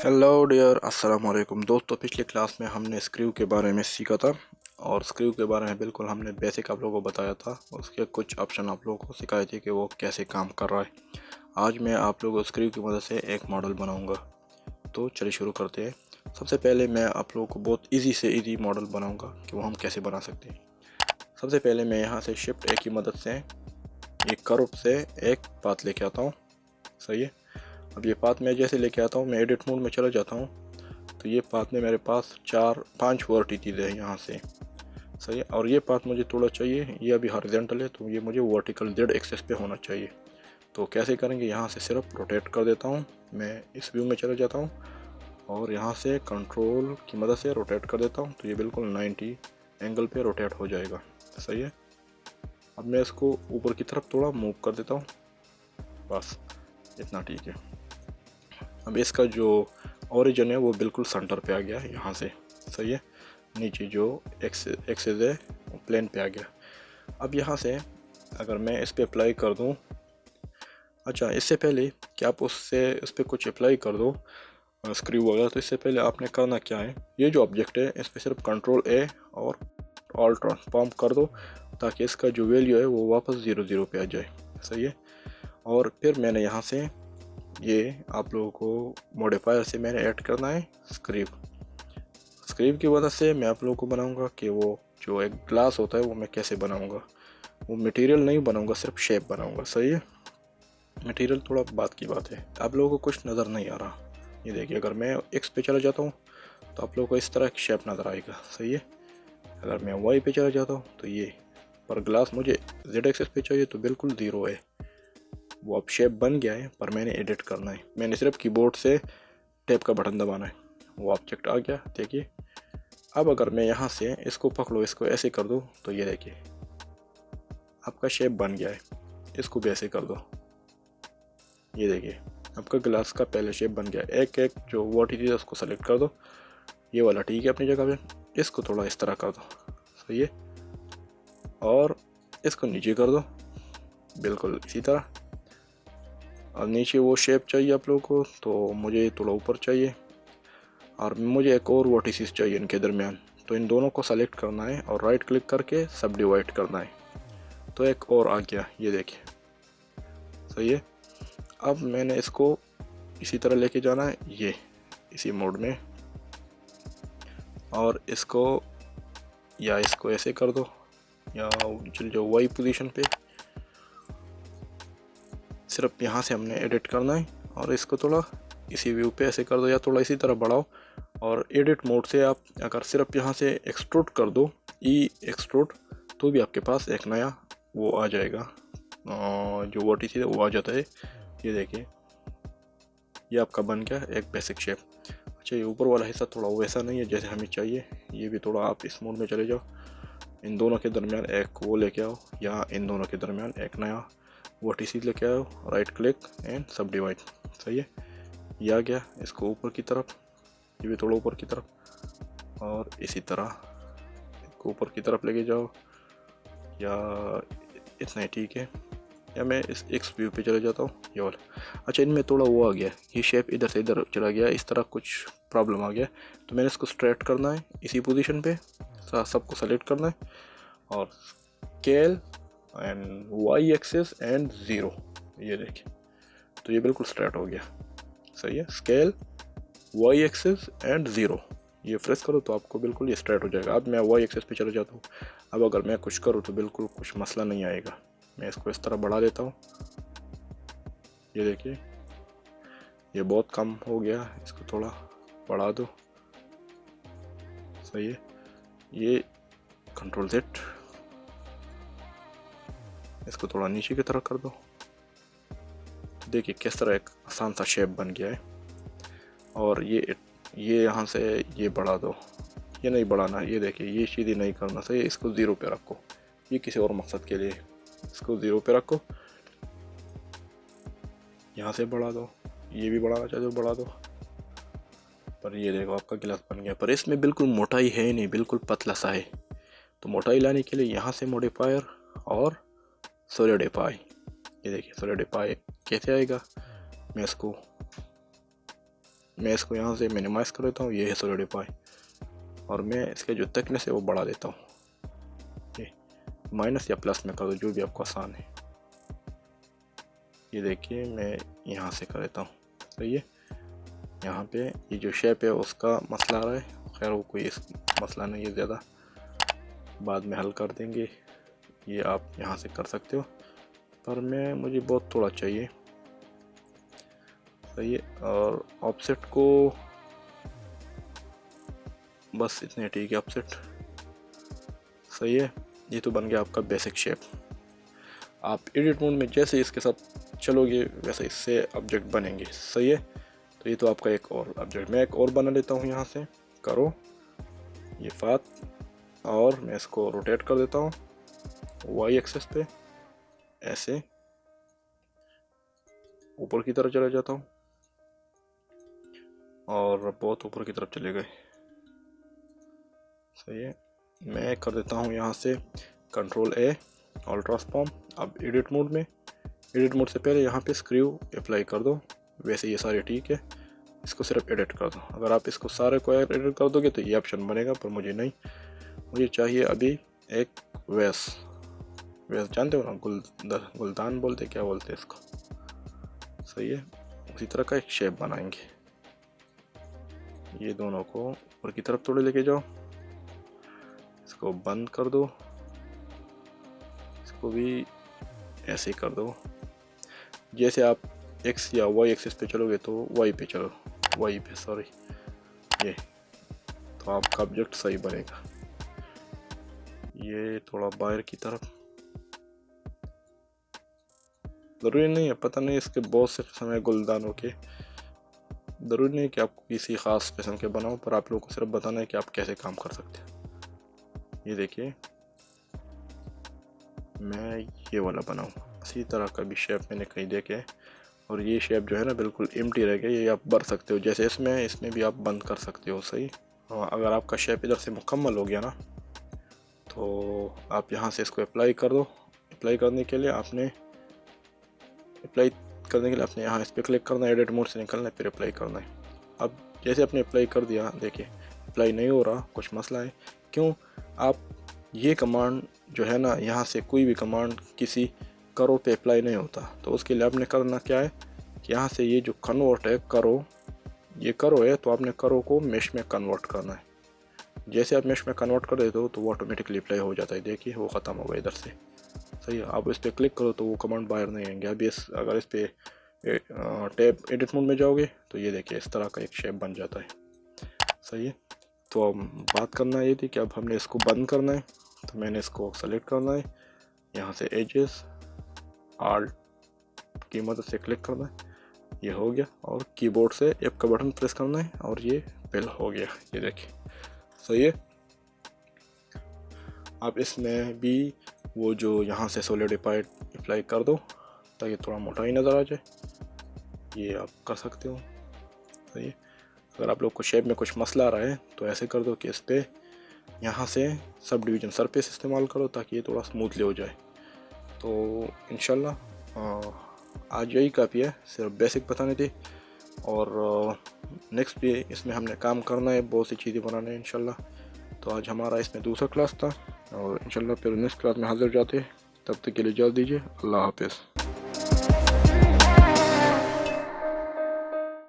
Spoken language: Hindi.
हेलो डियर, अस्सलाम वालेकुम दोस्तों। पिछली क्लास में हमने स्क्रू के बारे में सीखा था और स्क्रू के बारे में बिल्कुल हमने बेसिक आप लोगों को बताया था। उसके कुछ ऑप्शन आप लोगों को सिखाए थे कि वो कैसे काम कर रहा है। आज मैं आप लोगों को स्क्रू की मदद से एक मॉडल बनाऊंगा। तो चलिए शुरू करते हैं। सबसे पहले मैं आप लोगों को बहुत ईजी से ईजी मॉडल बनाऊँगा कि वो हम कैसे बना सकते हैं। सबसे पहले मैं यहाँ से शिफ्ट ए की मदद से एक कर्व से एक पाथ लेके आता हूँ। सही है। अब ये पाथ मैं जैसे लेके आता हूँ, मैं एडिट मोड में चला जाता हूँ तो ये पाथ में मेरे पास 4-5 वर्टिसेस है यहाँ से। सही है। और ये पाथ मुझे थोड़ा चाहिए, ये अभी हॉरिजॉन्टल है तो ये मुझे वर्टिकल जेड एक्सेस पे होना चाहिए। तो कैसे करेंगे, यहाँ से सिर्फ रोटेट कर देता हूँ। मैं इस व्यू में चला जाता हूँ और यहाँ से कंट्रोल की मदद से रोटेट कर देता हूँ तो ये बिल्कुल 90 एंगल पे रोटेट हो जाएगा। सही है। अब मैं इसको ऊपर की तरफ थोड़ा मूव कर देता हूँ, बस इतना ठीक है। अब इसका जो ओरिजिन है वो बिल्कुल सेंटर पे आ गया है यहाँ से। सही है। नीचे जो एक्सेस है वो प्लेन पे आ गया। अब यहाँ से अगर मैं इस पे अप्लाई कर दूँ, अच्छा इससे पहले कि आप उस पर कुछ अप्लाई कर दो स्क्रू वगैरह, तो इससे पहले आपने करना क्या है, ये जो ऑब्जेक्ट है इस पर सिर्फ कंट्रोल ए और ऑल ट्रांसफॉर्म कर दो ताकि इसका जो वैल्यू है वो वापस 0 पे आ जाए। सही है। और फिर मैंने यहाँ से ये आप लोगों को मॉडिफायर से मैंने ऐड करना है स्क्रीव की वजह से मैं आप लोगों को बनाऊंगा कि वो जो एक ग्लास होता है वो मैं कैसे बनाऊंगा। वो मटेरियल नहीं बनाऊंगा, सिर्फ शेप बनाऊंगा। सही है। मटेरियल थोड़ा बात की बात है, आप लोगों को कुछ नज़र नहीं आ रहा। ये देखिए, अगर मैं एक्स पे चला जाता हूँ तो आप लोगों को इस तरह एक शेप नज़र आएगा। सही है। अगर मैं वाई पे चला जाता हूँ तो ये, पर ग्लास मुझे जेड एक्सेस पे चाहिए तो बिल्कुल 0 है। वो अब शेप बन गया है पर मैंने एडिट करना है। मैंने सिर्फ कीबोर्ड से टैप का बटन दबाना है, वो ऑब्जेक्ट आ गया। देखिए, अब अगर मैं यहाँ से इसको पकड़ो, इसको ऐसे कर दूँ तो ये देखिए आपका शेप बन गया है। इसको भी ऐसे कर दो, ये देखिए आपका ग्लास का पहले शेप बन गया। एक एक जो वर्टिसेस है उसको सेलेक्ट कर दो, ये वाला ठीक है अपनी जगह पे। इसको थोड़ा इस तरह कर दो। सही है। और इसको नीचे कर दो बिल्कुल इसी तरह। और नीचे वो शेप चाहिए आप लोगों को तो मुझे थोड़ा ऊपर चाहिए, और मुझे एक और वर्टिसेस चाहिए इनके दरमियान। तो इन दोनों को सेलेक्ट करना है और राइट क्लिक करके सब डिवाइड करना है। तो एक और आ गया, ये देखिए। सही है। अब मैंने इसको इसी तरह लेके जाना है, ये इसी मोड में। और इसको या इसको ऐसे कर दो, या जो वाई पोजीशन पे सिर्फ यहाँ से हमने एडिट करना है। और इसको थोड़ा इसी व्यू पे ऐसे कर दो या थोड़ा इसी तरह बढ़ाओ। और एडिट मोड से आप अगर सिर्फ यहाँ से एक्सट्रूड कर दो, ई एक्सट्रूड, तो भी आपके पास एक नया वो आ जाएगा, जो वर्टिसेस है वो आ जाता है। ये देखिए ये आपका बन गया एक बेसिक शेप। अच्छा, ये ऊपर वाला हिस्सा थोड़ा वैसा नहीं है जैसे हमें चाहिए, ये भी थोड़ा आप इस मोड में चले जाओ। इन दोनों के दरमियान एक वो लेके आओ, या इन दोनों के दरमियान एक नया वर्टिसेस लेके आओ, राइट क्लिक एंड सब डिवाइड। सही है। ये आ गया। इसको ऊपर की तरफ, ये भी थोड़ा ऊपर की तरफ, और इसी तरह इसको ऊपर की तरफ लेके जाओ, या इतना ही ठीक है। या मैं इस एक्स व्यू पे चले जाता हूँ, ये वाला। अच्छा, इनमें थोड़ा वो आ गया, ये शेप इधर से इधर चला गया, इस तरह कुछ प्रॉब्लम आ गया। तो मैंने इसको स्ट्रेट करना है इसी पोजीशन पे, सबको सेलेक्ट करना है और scale and Y axis and 0, ये देखिए तो ये बिल्कुल स्ट्रेट हो गया। सही है। स्केल, वाई एक्सिस एंड 0, ये प्रेस करो तो आपको बिल्कुल ये स्ट्रेट हो जाएगा। अब मैं वाई एक्सिस पे चला जाता हूँ। अब अगर मैं कुछ करूँ तो बिल्कुल कुछ मसला नहीं आएगा। मैं इसको इस तरह बढ़ा देता हूँ, ये देखिए ये बहुत कम हो गया, इसको थोड़ा बढ़ा दो। सही है। ये कंट्रोल Z, इसको थोड़ा नीचे की तरफ कर दो। देखिए किस तरह एक आसान सा शेप बन गया है। और ये यहाँ से ये बढ़ा दो, ये नहीं बढ़ाना, ये देखिए ये सीधी नहीं करना। सही है। इसको 0 पे रखो, ये किसी और मकसद के लिए, इसको 0 पे रखो। यहाँ से बढ़ा दो, ये भी बढ़ाना चाहते हो बढ़ा दो। पर ये देखो आपका गिलास बन गया, पर इसमें बिल्कुल मोटाई है नहीं, बिल्कुल पतला सा है। तो मोटाई लाने के लिए यहाँ से मॉडिफायर और सॉलिडिफाई, ये देखिए सॉलिडिफाई कैसे आएगा। मैं इसको मैं इसको यहाँ से मिनिमाइज़ कर देता हूँ, ये है सॉलिडिफाई, और मैं इसके जो थिकनेस है वो बढ़ा देता हूँ। ये माइनस या प्लस में कर दो, जो भी आपको आसान है। ये देखिए मैं यहाँ से कर देता हूँ, सही है। यहाँ पे ये जो शेप है उसका मसला आ रहा है, खैर वो कोई मसला नहीं है ज़्यादा, बाद में हल कर देंगे। ये आप यहाँ से कर सकते हो, पर मुझे बहुत थोड़ा चाहिए, सही है। और ऑफसेट को बस इतने ठीक है, ऑफसेट सही है। ये तो बन गया आपका बेसिक शेप। आप एडिट मोड में जैसे इसके साथ चलोगे वैसे इससे ऑब्जेक्ट बनेंगे, सही है। तो ये तो आपका एक और ऑब्जेक्ट, मैं एक और बना लेता हूँ। यहाँ से करो ये फात, और मैं इसको रोटेट कर देता हूँ वाई एक्सेस पे, ऐसे ऊपर की तरफ चला जाता हूँ, और बहुत ऊपर की तरफ चले गए, सही है। मैं कर देता हूँ यहाँ से कंट्रोल ए और ट्रांसफॉर्म। अब एडिट मोड में, एडिट मोड से पहले यहाँ पे स्क्रू अप्लाई कर दो। वैसे ये सारे ठीक है, इसको सिर्फ एडिट कर दो। अगर आप इसको सारे को एडिट कर दोगे तो ये ऑप्शन बनेगा, पर मुझे नहीं, मुझे चाहिए अभी एक वेस जानते हो ना, गुलदान बोलते, क्या बोलते हैं इसको, सही है। उसी तरह का एक शेप बनाएंगे। ये दोनों को ऊपर की तरफ थोड़े लेके जाओ, इसको बंद कर दो, इसको भी ऐसे ही कर दो। जैसे आप एक्स या वाई एक्सिस पे चलोगे तो वाई पे चलो, वाई पे सॉरी, ये तो आपका ऑब्जेक्ट सही बनेगा। ये थोड़ा बाहर की तरफ, ज़रूरी नहीं है, पता नहीं इसके बहुत से किस्म है गुलदानों के, ज़रूरी नहीं कि आपको किसी ख़ास किस्म के बनाओ, पर आप लोगों को सिर्फ बताना है कि आप कैसे काम कर सकते हैं। ये देखिए मैं ये वाला बनाऊँ, इसी तरह का भी शेप मैंने कहीं देखे, और ये शेप जो है ना बिल्कुल एम्प्टी रह गया, ये आप भर सकते हो जैसे इसमें भी आप बंद कर सकते हो, सही। अगर आपका शेप इधर से मुकम्मल हो गया ना, तो आप यहाँ से इसको अप्लाई कर दो। अप्लाई करने के लिए आपने यहाँ इस पर क्लिक करना है, एडिट मोड से निकलना है, फिर अप्लाई करना है। अब जैसे आपने अप्लाई कर दिया, देखिए अप्लाई नहीं हो रहा, कुछ मसला है। क्यों? आप ये कमांड जो है ना, यहाँ से कोई भी कमांड किसी करो पे अप्लाई नहीं होता, तो उसके लिए आपने करना क्या है कि यहाँ से ये जो कन्वर्ट है करो, ये करो है, तो आपने करो को मेश में कन्वर्ट करना है। जैसे आप मेश में कन्वर्ट कर देते हो तो वो ऑटोमेटिकली अप्लाई हो जाता है। देखिए वो ख़त्म हो गया इधर से, सही है। आप इस पर क्लिक करो तो वो कमांड बाहर नहीं आएंगे। अभी अगर इस पर टैब एडिट मोड में जाओगे तो ये देखिए इस तरह का एक शेप बन जाता है, सही है। तो अब बात करना ये थी कि अब हमने इसको बंद करना है, तो मैंने इसको सेलेक्ट करना है, यहाँ से एजेस आल्ट की मदद से क्लिक करना है, ये हो गया, और कीबोर्ड से F का बटन प्रेस करना है और ये फिल हो गया, ये देखिए, सही है। आप इसमें भी वो जो यहाँ से सॉलिडिफाइड अप्लाई कर दो ताकि थोड़ा मोटा ही नज़र आ जाए, ये आप कर सकते हो, सही है। अगर आप लोग को शेप में कुछ मसला आ रहा है तो ऐसे कर दो कि इस पर यहाँ से सब डिवीज़न सरफेस इस्तेमाल करो ताकि ये थोड़ा स्मूथली हो जाए। तो इंशाल्लाह आज यही काफ़ी है, सिर्फ बेसिक बताने थी, और नेक्स्ट भी इसमें हमने काम करना है, बहुत सी चीज़ें बनाने हैं इंशाल्लाह। तो आज हमारा इसमें दूसरा क्लास था, और इंशाल्लाह फिर नेक्स्ट क्लास में हाजिर जाते हैं। तब तक के लिए इजाज़त दीजिए, अल्लाह हाफ़िज़।